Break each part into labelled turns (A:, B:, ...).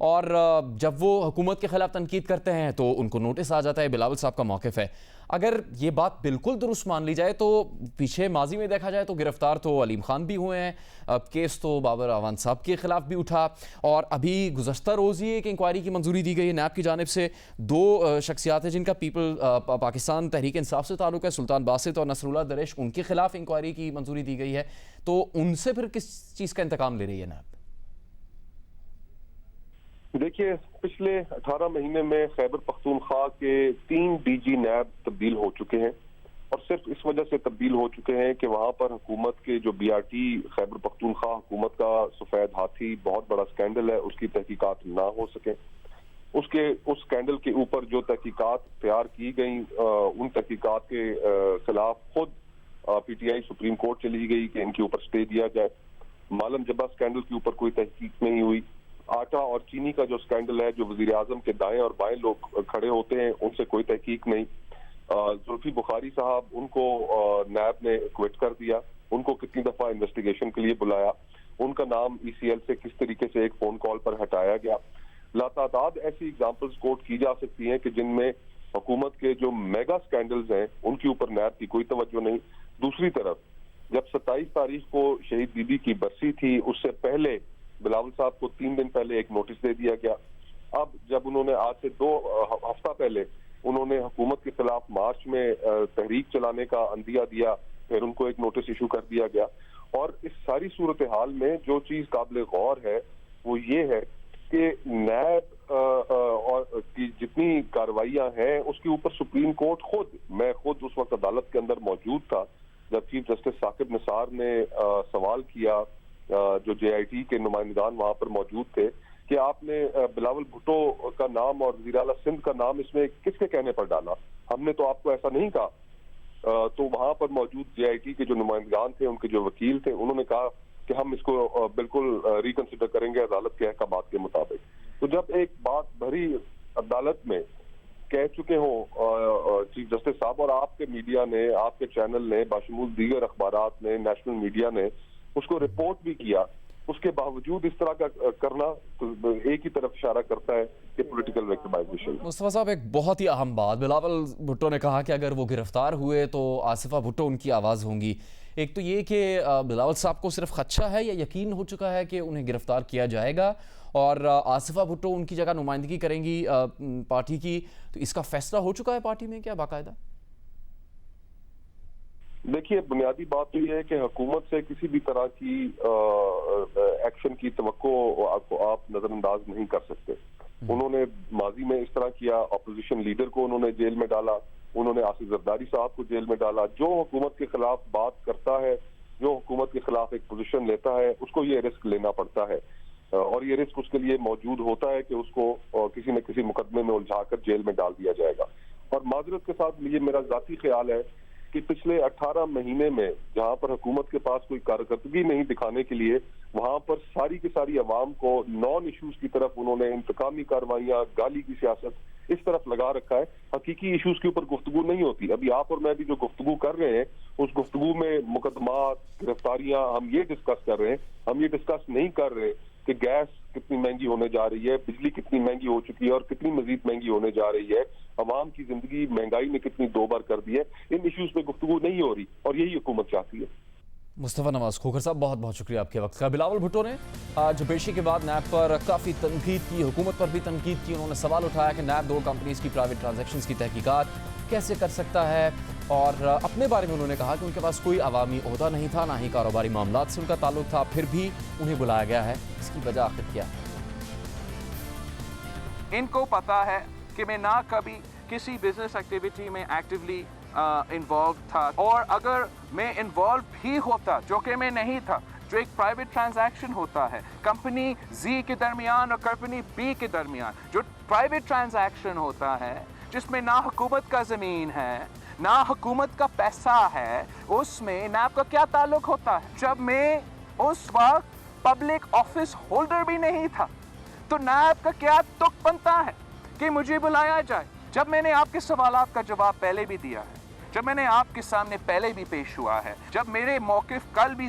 A: اور جب وہ حکومت کے خلاف تنقید کرتے ہیں تو ان کو نوٹس آ جاتا ہے. بلاول صاحب کا موقف ہے. اگر یہ بات بالکل درست مان لی جائے تو پیچھے ماضی میں دیکھا جائے تو گرفتار تو علیم خان بھی ہوئے ہیں, کیس تو بابر اعوان صاحب کے خلاف بھی اٹھا, اور ابھی گزشتہ روز ہی ایک انکوائری کی منظوری دی گئی ہے نیب کی جانب سے. 2 شخصیات ہیں جن کا پاکستان تحریک انصاف سے تعلق ہے, سلطان باسط اور نصر اللہ دریش, ان کے خلاف انکوائری کی منظوری دی گئی ہے. تو ان سے پھر کس چیز کا انتقام لے رہی ہے نیب؟
B: دیکھیے, پچھلے 18 مہینے میں خیبر پختونخوا کے 3 ڈی جی نیب تبدیل ہو چکے ہیں, اور صرف اس وجہ سے تبدیل ہو چکے ہیں کہ وہاں پر حکومت کے جو be are T Khyber Pakhtunkhwa حکومت کا سفید ہاتھی بہت بڑا سکینڈل ہے, اس کی تحقیقات نہ ہو سکے. اس سکینڈل کے اوپر جو تحقیقات تیار کی گئیں, ان تحقیقات کے خلاف خود P T I supreme court چلی گئی کہ ان کے اوپر سٹے دیا جائے. معلم جبہ سکینڈل کے اوپر کوئی تحقیق نہیں ہوئی. آٹا اور چینی کا جو سکینڈل ہے, جو وزیر اعظم کے دائیں اور بائیں لوگ کھڑے ہوتے ہیں, ان سے کوئی تحقیق نہیں. زلفی بخاری صاحب, ان کو نیب نے کوئٹ کر دیا. ان کو کتنی دفعہ انویسٹیگیشن کے لیے بلایا, ان کا نام ای سی ایل سے کس طریقے سے ایک فون کال پر ہٹایا گیا. لاتعداد ایسی ایگزامپلز کوٹ کی جا سکتی ہیں کہ جن میں حکومت کے جو میگا سکینڈلز ہیں ان کے اوپر نیب کی کوئی توجہ نہیں. دوسری طرف جب 27 تاریخ کو شہید بی بی کی برسی تھی, اس سے پہلے بلاول صاحب کو 3 دن پہلے ایک نوٹس دے دیا گیا. اب جب انہوں نے آج سے 2 ہفتہ پہلے انہوں نے حکومت کے خلاف مارچ میں تحریک چلانے کا عندیہ دیا, پھر ان کو ایک نوٹس ایشو کر دیا گیا. اور اس ساری صورتحال میں جو چیز قابل غور ہے وہ یہ ہے کہ نیب اور کی جتنی کارروائیاں ہیں اس کے اوپر سپریم کورٹ میں خود اس وقت عدالت کے اندر موجود تھا جب چیف جسٹس ثاقب نثار نے سوال کیا, جو جے آئی ٹی کے نمائندگان وہاں پر موجود تھے, کہ آپ نے بلاول بھٹو کا نام اور وزیر اعلیٰ سندھ کا نام اس میں کس کے کہنے پر ڈالا, ہم نے تو آپ کو ایسا نہیں کہا. تو وہاں پر موجود جے آئی ٹی کے جو نمائندگان تھے, ان کے جو وکیل تھے, انہوں نے کہا کہ ہم اس کو بالکل ریکنسیڈر کریں گے عدالت کے احکامات کے مطابق. تو جب ایک بات بھری عدالت میں کہہ چکے ہوں چیف جسٹس صاحب, اور آپ کے میڈیا نے, آپ کے چینل نے, باشمول دیگر اخبارات نے, نیشنل میڈیا نے اس کو رپورٹ بھی کیا, اس کے باوجود اس طرح کا کرنا ایک ہی طرف اشارہ کرتا ہے کہ پولیٹیکل وکٹمائزیشن.
A: مصطفیٰ صاحب, ایک بہت ہی اہم بات, بلاول بھٹو نے کہا کہ اگر وہ گرفتار ہوئے تو آصفہ بھٹو ان کی آواز ہوں گی. ایک تو یہ کہ بلاول صاحب کو صرف خدشہ ہے یا یقین ہو چکا ہے کہ انہیں گرفتار کیا جائے گا اور آصفہ بھٹو ان کی جگہ نمائندگی کریں گی پارٹی کی, تو اس کا فیصلہ ہو چکا ہے پارٹی میں کیا باقاعدہ؟
B: دیکھیے, بنیادی بات تو یہ ہے کہ حکومت سے کسی بھی طرح کی ایکشن کی توقع آپ نظر انداز نہیں کر سکتے. انہوں نے ماضی میں اس طرح کیا, اپوزیشن لیڈر کو انہوں نے جیل میں ڈالا, انہوں نے آصف زرداری صاحب کو جیل میں ڈالا. جو حکومت کے خلاف بات کرتا ہے, جو حکومت کے خلاف ایک پوزیشن لیتا ہے, اس کو یہ رسک لینا پڑتا ہے, اور یہ رسک اس کے لیے موجود ہوتا ہے کہ اس کو کسی نہ کسی مقدمے میں الجھا کر جیل میں ڈال دیا جائے گا. اور معذرت کے ساتھ یہ میرا ذاتی خیال ہے کہ پچھلے 18 مہینے میں جہاں پر حکومت کے پاس کوئی کارکردگی نہیں دکھانے کے لیے, وہاں پر ساری کی ساری عوام کو نان ایشوز کی طرف انہوں نے انتقامی کارروائیاں, گالی کی سیاست اس طرف لگا رکھا ہے. حقیقی ایشوز کے اوپر گفتگو نہیں ہوتی. ابھی آپ اور میں بھی جو گفتگو کر رہے ہیں, اس گفتگو میں مقدمات, گرفتاریاں, ہم یہ ڈسکس کر رہے ہیں. ہم یہ ڈسکس نہیں کر رہے کہ گیس کتنی مہنگی ہونے جا رہی ہے, بجلی کتنی مہنگی ہو چکی ہے اور کتنی مزید مہنگی ہونے جا رہی ہے, عوام کی زندگی مہنگائی نے کتنی 2 بار کر دی ہے. ان ایشوز پہ گفتگو نہیں ہو رہی, اور یہی حکومت چاہتی ہے.
A: مصطفیٰ نواز کھوکھر صاحب, بہت بہت شکریہ آپ کے وقت کا. بلاول بھٹو نے آج پیشی کے بعد نیب پر کافی تنقید کی, حکومت پر بھی تنقید کی. انہوں نے سوال اٹھایا کہ نیب 2 کمپنیز کی پرائیویٹ ٹرانزیکشنز کی تحقیقات کیسے کر سکتا ہے, اور اپنے بارے میں انہوں نے کہا کہ ان کے پاس کوئی عوامی عہدہ نہیں تھا, نہ ہی کاروباری معاملات سے ان کا تعلق تھا, پھر بھی انہیں بلایا گیا ہے. اس کی وجہ آخر کیا ہے؟
C: ان کو پتا ہے کہ میں نہ کبھی کسی بزنس ایکٹیویٹی میں ایکٹیولی انوالو تھا, اور اگر میں انوالو بھی ہوتا, جو کہ میں نہیں تھا, جو ایک پرائیویٹ ٹرانزیکشن ہوتا ہے کمپنی زی کے درمیان اور کمپنی بی کے درمیان, جو پرائیویٹ ٹرانزیکشن ہوتا ہے جس میں نہ حکومت کا زمین ہے نہ حکومت کا پیسہ ہے, اس میں نیب کا کیا تعلق ہوتا ہے؟ جب میں اس وقت پبلک آفس ہولڈر بھی نہیں تھا تو نیب کا کیا تک بنتا ہے کہ مجھے بلایا جائے؟ جب میں نے آپ کے سوالات کا جواب پہلے بھی دیا ہے, جب میں نے آپ کے سامنے پہلے بھی پیش ہوا ہے, جب میرے موقف کل بھی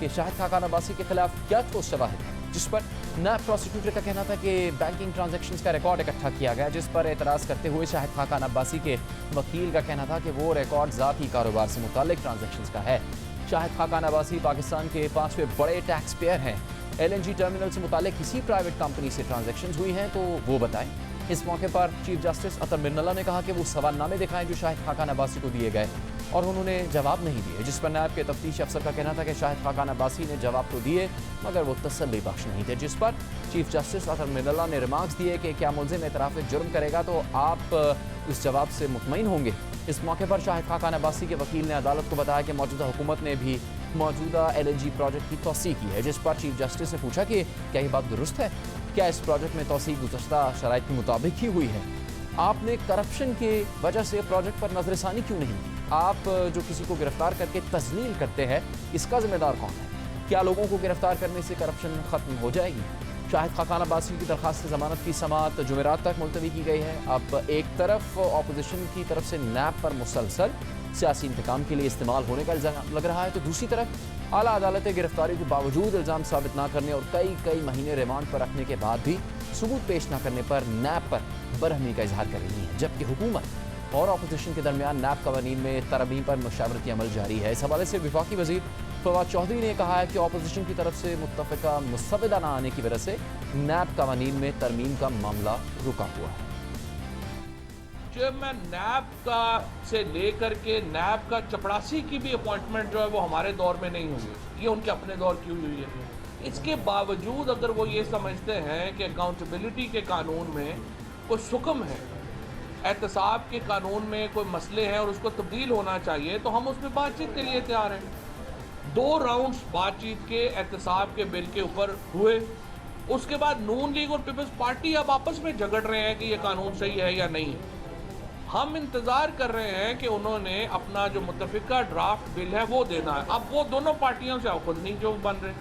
A: کہ شاہد خاقان عباسی کے خلاف کیا ٹھوس شواہد ہے، جس پر نیب پروسیکیوٹر کا کہنا تھا کہ بینکنگ ٹرانزیکشنز کا ریکارڈ اکٹھا کیا گیا، جس پر اعتراض کرتے ہوئے شاہد خاقان عباسی کے وکیل کا کہنا تھا کہ وہ ریکارڈ ذاتی کاروبار سے متعلق ٹرانزیکشنز کا ہے۔ شاہد خاقان عباسی پاکستان کے 5ویں بڑے ٹیکس پیئر ہیں۔ LNG ٹرمینل سے متعلق کسی پرائیویٹ کمپنی سے ٹرانزیکشنز ہوئی ہیں تو وہ بتائیں۔ اس موقع پر چیف جسٹس اطہر مرن نے کہا کہ وہ سوال نامے دکھائیں جو شاہد خاقان عباسی کو دیے گئے اور انہوں نے جواب نہیں دیے، جس پر نیب کے تفتیش افسر کا کہنا تھا کہ شاہد خاقان عباسی نے جواب تو دیے مگر وہ تسلی بخش نہیں تھے، جس پر چیف جسٹس اطہر مرن نے ریمارکس دیے کہ کیا ملزم اعتراف جرم کرے گا تو آپ اس جواب سے مطمئن ہوں گے۔ اس موقع پر شاہد خاقان عباسی کے وکیل نے عدالت کو بتایا کہ موجودہ حکومت نے بھی موجودہ LNG پروجیکٹ کی توسیع کی ہے، جس پر چیف جسٹس نے پوچھا کہ کیا یہ بات درست ہے؟ کیا اس پروجیکٹ میں توسیع گزشتہ شرائط کے مطابق ہی ہوئی ہے؟ آپ نے کرپشن کی وجہ سے پروجیکٹ پر نظر ثانی کیوں نہیں کی؟ آپ جو کسی کو گرفتار کر کے تذلیل کرتے ہیں، اس کا ذمہ دار کون ہے؟ کیا لوگوں کو گرفتار کرنے سے کرپشن ختم ہو جائے گی؟ شاہد خاقان عباسی کی درخواست ضمانت کی سماعت جمعرات تک ملتوی کی گئی ہے۔ اب ایک طرف اپوزیشن کی طرف سے نیب پر مسلسل سیاسی انتقام کے لیے استعمال ہونے کا الزام لگ رہا ہے، تو دوسری طرف اعلیٰ عدالت گرفتاری کے باوجود الزام ثابت نہ کرنے اور کئی مہینے ریمانڈ پر رکھنے کے بعد بھی ثبوت پیش نہ کرنے پر نیب پر برہمی کا اظہار کر رہی ہے، جبکہ حکومت اور اپوزیشن کے درمیان نیب قوانین میں ترمیم پر مشاورتی عمل جاری ہے۔ اس حوالے سے وفاقی وزیر فواد چودھری نے کہا ہے کہ اپوزیشن کی طرف سے متفقہ مسودہ نہ آنے کی وجہ سے نیب قوانین میں ترمیم کا معاملہ رکا ہوا ہے۔
D: چیئرمین نیب کا سے لے کر کے نیب کا چپڑاسی کی بھی اپوائنٹمنٹ جو ہے وہ ہمارے دور میں نہیں ہوئی، یہ ان کے اپنے دور کی ہوئی ہے۔ اس کے باوجود اگر وہ یہ سمجھتے ہیں کہ اکاؤنٹیبلٹی کے قانون میں کوئی سکم ہے، احتساب کے قانون میں کوئی مسئلے ہیں اور اس کو تبدیل ہونا چاہیے، تو ہم اس میں بات چیت کے لیے تیار ہیں۔ 2 راؤنڈز بات چیت کے احتساب کے بل کے اوپر ہوئے، اس کے بعد نون لیگ اور پیپلز پارٹی اب آپس میں جھگڑ رہے ہیں کہ یہ قانون صحیح ہے یا نہیں۔ ہم انتظار کر رہے ہیں کہ انہوں نے اپنا جو متفقہ ڈرافٹ بل ہے وہ دینا ہے، اب وہ دونوں پارٹیوں سے خود نہیں جو بن رہے۔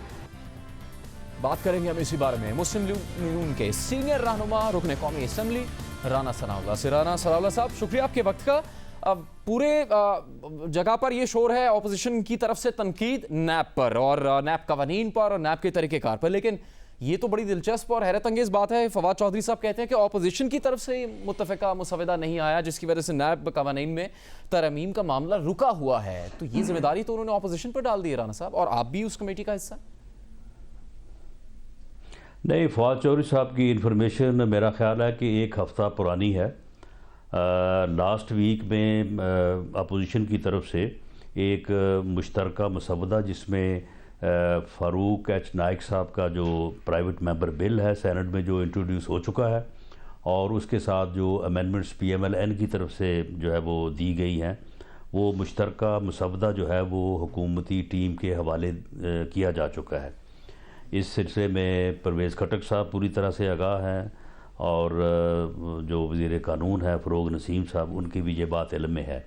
A: بات کریں گے ہم اسی بارے میں مسلم لیگ نون کے سینئر رہنما رکن قومی اسمبلی رانا ثناءاللہ سے۔ رانا ثناءاللہ صاحب، شکریہ آپ کے وقت کا۔ اب پورے جگہ پر یہ شور ہے اپوزیشن کی طرف سے تنقید نیب پر اور نیب قوانین پر اور نیب کے طریقہ کار پر، لیکن یہ تو بڑی دلچسپ اور حیرت انگیز بات ہے، فواد چودھری صاحب کہتے ہیں کہ اپوزیشن کی طرف سے متفقہ مسودہ نہیں آیا جس کی وجہ سے نیب قوانین میں ترمیم کا معاملہ رکا ہوا ہے، تو یہ ذمہ داری تو انہوں نے اپوزیشن پر ڈال دی ہے رانا صاحب، اور آپ بھی اس کمیٹی کا حصہ؟
E: نہیں، فواد چودھری صاحب کی انفارمیشن میرا خیال ہے کہ 1 ہفتہ پرانی ہے۔ لاسٹ ویک میں اپوزیشن کی طرف سے ایک مشترکہ مسودہ جس میں فاروق ایچ نائک صاحب کا جو پرائیویٹ ممبر بل ہے سینٹ میں جو انٹروڈیوس ہو چکا ہے، اور اس کے ساتھ جو امینڈمنٹس PMLN کی طرف سے جو ہے وہ دی گئی ہیں، وہ مشترکہ مسودہ جو ہے وہ حکومتی ٹیم کے حوالے کیا جا چکا ہے۔ اس سلسلے میں پرویز خٹک صاحب پوری طرح سے آگاہ ہیں، اور جو وزیر قانون ہے فروغ نسیم صاحب، ان کی بھی یہ بات علم میں ہے۔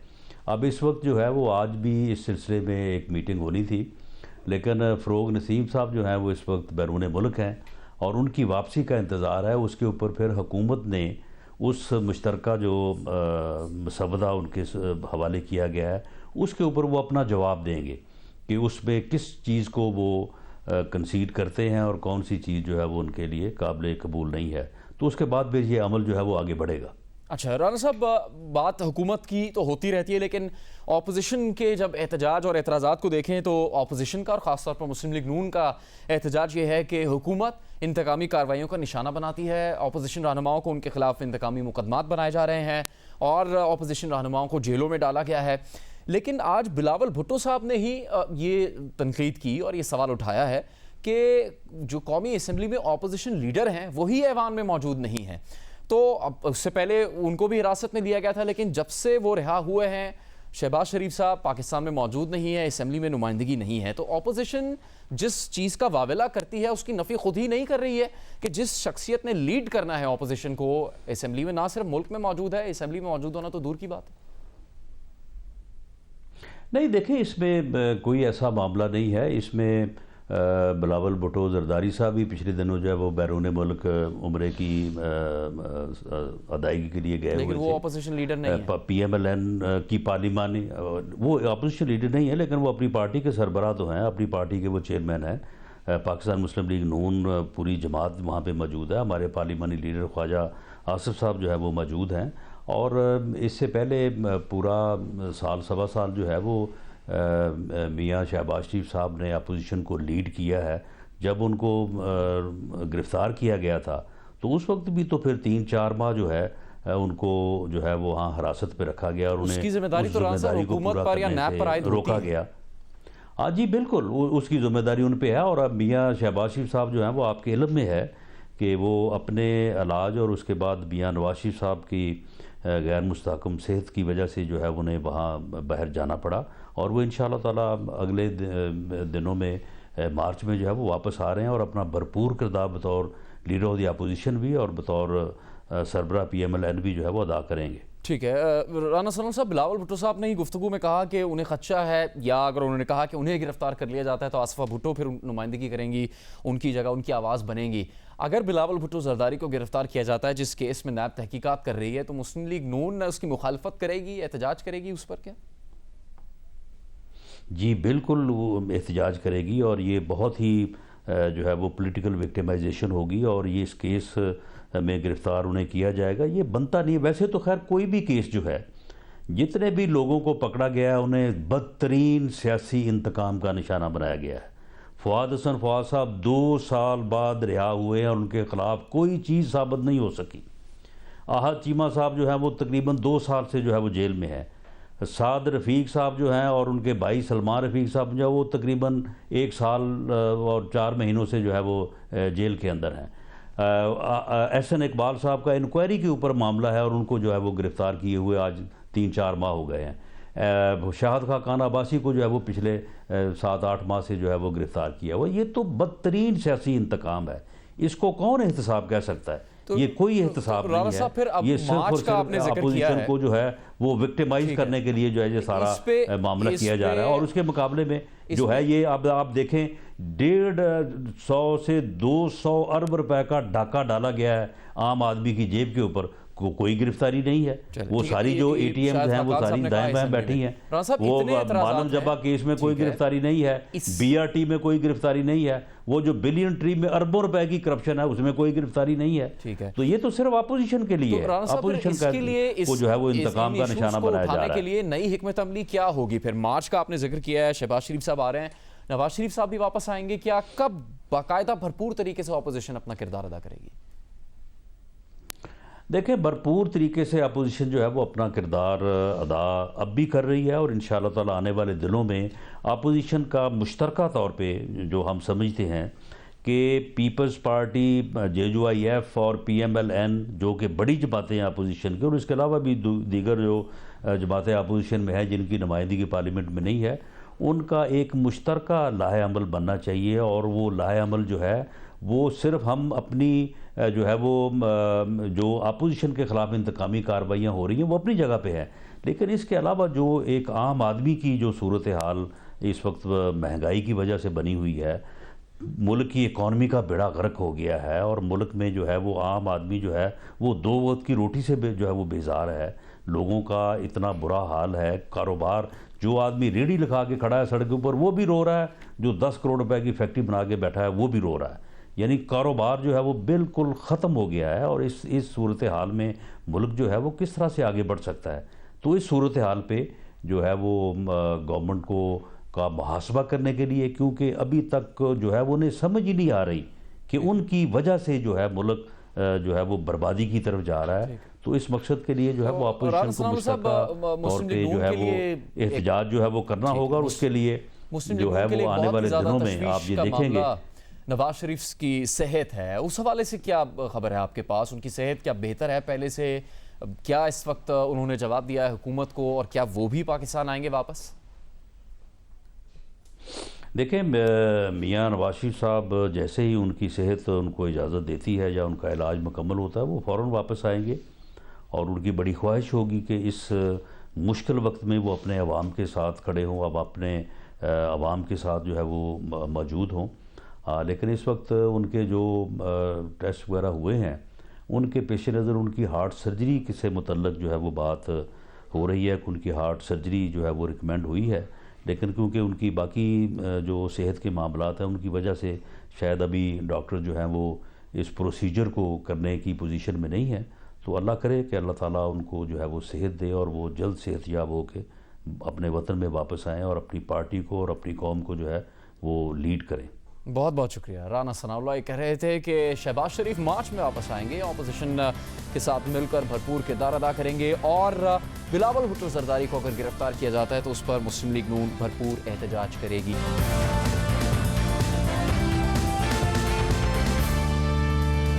E: اب اس وقت جو ہے وہ آج بھی اس سلسلے میں ایک میٹنگ ہونی تھی، لیکن فروغ نسیم صاحب جو ہیں وہ اس وقت بیرون ملک ہیں اور ان کی واپسی کا انتظار ہے۔ اس کے اوپر پھر حکومت نے اس مشترکہ جو مسودہ ان کے حوالے کیا گیا ہے اس کے اوپر وہ اپنا جواب دیں گے کہ اس میں کس چیز کو وہ کنسیڈ کرتے ہیں اور کون سی چیز جو ہے وہ ان کے لیے قابل قبول نہیں ہے، تو اس کے بعد پھر یہ عمل جو ہے وہ آگے بڑھے گا۔
A: اچھا رانا صاحب، بات حکومت کی تو ہوتی رہتی ہے، لیکن اپوزیشن کے جب احتجاج اور اعتراضات کو دیکھیں تو اپوزیشن کا اور خاص طور پر مسلم لیگ نون کا احتجاج یہ ہے کہ حکومت انتقامی کارروائیوں کا نشانہ بناتی ہے، اپوزیشن رہنماؤں کو ان کے خلاف انتقامی مقدمات بنائے جا رہے ہیں اور اپوزیشن رہنماؤں کو جیلوں میں ڈالا گیا ہے۔ لیکن آج بلاول بھٹو صاحب نے ہی یہ تنقید کی اور یہ سوال اٹھایا ہے کہ جو قومی اسمبلی میں اپوزیشن لیڈر ہیں وہی ایوان میں موجود نہیں ہیں، تو اس سے پہلے ان کو بھی حراست میں لیا گیا تھا، لیکن جب سے وہ رہا ہوئے ہیں شہباز شریف صاحب پاکستان میں موجود نہیں ہے، اسمبلی میں نمائندگی نہیں ہے، تو اپوزیشن جس چیز کا واویلا کرتی ہے اس کی نفی خود ہی نہیں کر رہی ہے کہ جس شخصیت نے لیڈ کرنا ہے اپوزیشن کو اسمبلی میں، نہ صرف ملک میں موجود ہے، اسمبلی میں موجود ہونا تو دور کی بات ہے۔
E: نہیں دیکھیں، اس میں کوئی ایسا معاملہ نہیں ہے، اس میں بلاول بھٹو زرداری صاحب بھی پچھلے دنوں جو ہے وہ بیرون ملک عمرے کی ادائیگی کے لیے گئے ہوئے
A: لیکن وہ اپوزیشن لیڈر نہیں ہے.
E: پی ایم ایل این کی پارلیمانی وہ اپوزیشن لیڈر نہیں ہے، لیکن وہ اپنی پارٹی کے سربراہ تو ہیں، اپنی پارٹی کے وہ چیئرمین ہیں. پاکستان مسلم لیگ نون پوری جماعت وہاں پہ موجود ہے. ہمارے پارلیمانی لیڈر خواجہ آصف صاحب جو ہے وہ موجود ہیں، اور اس سے پہلے پورا سال سوا سال جو ہے وہ میاں شہباز شریف صاحب نے اپوزیشن کو لیڈ کیا ہے. جب ان کو گرفتار کیا گیا تھا تو اس وقت بھی تو پھر 3-4 ماہ جو ہے ان کو جو ہے وہ وہاں حراست پہ رکھا گیا، اور انہیں
A: اس کی ذمہ داری تو حکومت پر یا نیب پر عائد
E: روکا گیا. ہاں جی بالکل، اس کی ذمہ داری ان پہ ہے. اور اب میاں شہباز شریف صاحب جو ہیں وہ آپ کے علم میں ہے کہ وہ اپنے علاج اور اس کے بعد میاں نواز شریف صاحب کی غیر مستحکم صحت کی وجہ سے جو ہے انہیں وہاں باہر جانا پڑا، اور وہ انشاءاللہ تعالیٰ اگلے دنوں میں مارچ میں جو ہے وہ واپس آ رہے ہیں، اور اپنا بھرپور کردار بطور لیڈر آف دی اپوزیشن بھی اور بطور سربراہ پی ایم ایل این بھی جو ہے وہ ادا کریں گے.
A: ٹھیک ہے. رانا سلمان صاحب، بلاول بھٹو صاحب نے ہی گفتگو میں کہا کہ انہیں خدشہ ہے، یا اگر انہوں نے کہا کہ انہیں گرفتار کر لیا جاتا ہے تو آصفہ بھٹو پھر نمائندگی کریں گی، ان کی جگہ ان کی آواز بنے گی. اگر بلاول بھٹو زرداری کو گرفتار کیا جاتا ہے جس کیس میں نیب تحقیقات کر رہی ہے، تو مسلم لیگ نون اس کی مخالفت کرے گی، احتجاج کرے گی اس پر کیا؟
E: جی بالکل وہ احتجاج کرے گی، اور یہ بہت ہی جو ہے وہ پولیٹیکل وکٹمائزیشن ہوگی، اور یہ اس کیس میں گرفتار انہیں کیا جائے گا. یہ بنتا نہیں ہے. ویسے تو خیر کوئی بھی کیس جو ہے، جتنے بھی لوگوں کو پکڑا گیا ہے انہیں بدترین سیاسی انتقام کا نشانہ بنایا گیا ہے. فواد حسن فواد صاحب 2 سال بعد رہا ہوئے ہیں اور ان کے خلاف کوئی چیز ثابت نہیں ہو سکی. احد چیمہ صاحب جو ہیں وہ تقریباً 2 سال سے جو ہے وہ جیل میں ہے. سعد رفیق صاحب جو ہیں اور ان کے بھائی سلمان رفیق صاحب جو ہے وہ تقریباً 1 سال اور 4 مہینوں سے جو ہے وہ جیل کے اندر ہیں. احسن اقبال صاحب کا انکوائری کے اوپر معاملہ ہے، اور ان کو جو ہے وہ گرفتار کیے ہوئے آج 3-4 ماہ ہو گئے ہیں. شاہد خاقان عباسی کو جو ہے وہ پچھلے 7-8 ماہ سے جو ہے وہ گرفتار کیا ہوا. یہ تو بدترین سیاسی انتقام ہے. اس کو کون احتساب کہہ سکتا ہے؟ یہ کوئی احتساب نہیں ہے. یہ صرف اور صرف اپوزیشن کو جو ہے وہ وکٹمائز کرنے کے لیے جو ہے یہ سارا معاملہ کیا جا رہا ہے. اور اس کے مقابلے میں جو ہے یہ اب آپ دیکھیں 150 سے 200 ارب روپے کا ڈاکہ ڈالا گیا ہے عام آدمی کی جیب کے اوپر. کوئی گرفتاری نہیں ہے. وہ ساری جو اے ٹی ایمز ہیں وہ ساری دائیں بائیں بیٹھی ہیں. وہ مانو جبا کیس میں کوئی گرفتاری نہیں ہے، بی آر ٹی میں کوئی گرفتاری نہیں ہے، وہ جو بلین ٹری میں اربوں روپے کی کرپشن ہے اس میں کوئی گرفتاری نہیں ہے. تو یہ تو صرف اپوزیشن کے لیے ہے. اپوزیشن کا وہ جو ہے وہ انتقام کا نشانہ بنایا جا رہا ہے.
A: کے لیے نئی حکمت عملی کیا ہوگی؟ پھر مارچ کا آپ نے ذکر کیا ہے، شہباز شریف صاحب آ رہے ہیں، نواز شریف صاحب بھی واپس آئیں گے. کیا کب باقاعدہ بھرپور طریقے سے اپوزیشن اپنا کردار ادا کرے گی؟
E: دیکھیں بھرپور طریقے سے اپوزیشن جو ہے وہ اپنا کردار ادا اب بھی کر رہی ہے، اور انشاءاللہ تعالی آنے والے دنوں میں اپوزیشن کا مشترکہ طور پہ جو ہم سمجھتے ہیں کہ Peoples Party, J U I F اور پی ایم ایل این جو کہ بڑی جماعتیں ہیں اپوزیشن کی، اور اس کے علاوہ بھی دیگر جو جماعتیں اپوزیشن میں ہیں جن کی نمائندگی پارلیمنٹ میں نہیں ہے، ان کا ایک مشترکہ لاہ عمل بننا چاہیے. اور وہ لاہ عمل جو ہے وہ صرف ہم اپنی جو ہے وہ جو اپوزیشن کے خلاف انتقامی کارروائیاں ہو رہی ہیں وہ اپنی جگہ پہ ہے، لیکن اس کے علاوہ جو ایک عام آدمی کی جو صورتحال اس وقت مہنگائی کی وجہ سے بنی ہوئی ہے، ملک کی اکانومی کا بیڑا غرق ہو گیا ہے، اور ملک میں جو ہے وہ عام آدمی جو ہے وہ 2 وقت کی روٹی سے جو ہے وہ بیزار ہے. لوگوں کا اتنا برا حال ہے. کاروبار، جو آدمی ریڑھی لگا کے کھڑا ہے سڑک کے اوپر وہ بھی رو رہا ہے، جو 10 کروڑ روپے کی فیکٹری بنا کے بیٹھا ہے وہ بھی رو رہا ہے. یعنی کاروبار جو ہے وہ بالکل ختم ہو گیا ہے. اور اس صورتحال میں ملک جو ہے وہ کس طرح سے آگے بڑھ سکتا ہے؟ تو اس صورتحال پہ جو ہے وہ گورنمنٹ کا محاسبہ کرنے کے لیے، کیونکہ ابھی تک جو ہے وہ انہیں سمجھ ہی نہیں آ رہی کہ ان کی وجہ سے جو ہے ملک جو ہے وہ بربادی کی طرف جا رہا ہے. تو اس مقصد کے لیے جو ہے وہ اپوزیشن کو مشترکہ طور پہ جو ہے وہ احتجاج جو ہے وہ کرنا ہوگا. اور اس کے لیے جو ہے وہ آنے والے دنوں میں آپ یہ دیکھیں گے.
A: نواز شریف کی صحت ہے، اس حوالے سے کیا خبر ہے آپ کے پاس؟ ان کی صحت کیا بہتر ہے پہلے سے؟ کیا اس وقت انہوں نے جواب دیا ہے حکومت کو، اور کیا وہ بھی پاکستان آئیں گے واپس؟
E: دیکھیں میاں نواز شریف صاحب جیسے ہی ان کی صحت ان کو اجازت دیتی ہے یا ان کا علاج مکمل ہوتا ہے وہ فوراً واپس آئیں گے. اور ان کی بڑی خواہش ہوگی کہ اس مشکل وقت میں وہ اپنے عوام کے ساتھ کھڑے ہوں، اب اپنے عوام کے ساتھ جو ہے وہ موجود ہوں. لیکن اس وقت ان کے جو ٹیسٹ وغیرہ ہوئے ہیں ان کے پیش نظر ان کی ہارٹ سرجری سے متعلق جو ہے وہ بات ہو رہی ہے کہ ان کی ہارٹ سرجری جو ہے وہ ریکمینڈ ہوئی ہے، لیکن کیونکہ ان کی باقی جو صحت کے معاملات ہیں ان کی وجہ سے شاید ابھی ڈاکٹر جو ہیں وہ اس پروسیجر کو کرنے کی پوزیشن میں نہیں ہے. تو اللہ کرے کہ اللہ تعالیٰ ان کو جو ہے وہ صحت دے اور وہ جلد صحت یاب ہو کے اپنے وطن میں واپس آئیں اور اپنی پارٹی کو اور اپنی قوم کو جو ہے وہ لیڈ کریں.
A: بہت بہت شکریہ. رانا ثناء اللہ یہ کہہ رہے تھے کہ شہباز شریف مارچ میں واپس آئیں گے، اپوزیشن کے ساتھ مل کر بھرپور کردار ادا کریں گے، اور بلاول بھٹو زرداری کو اگر گرفتار کیا جاتا ہے تو اس پر مسلم لیگ نون بھرپور احتجاج کرے گی.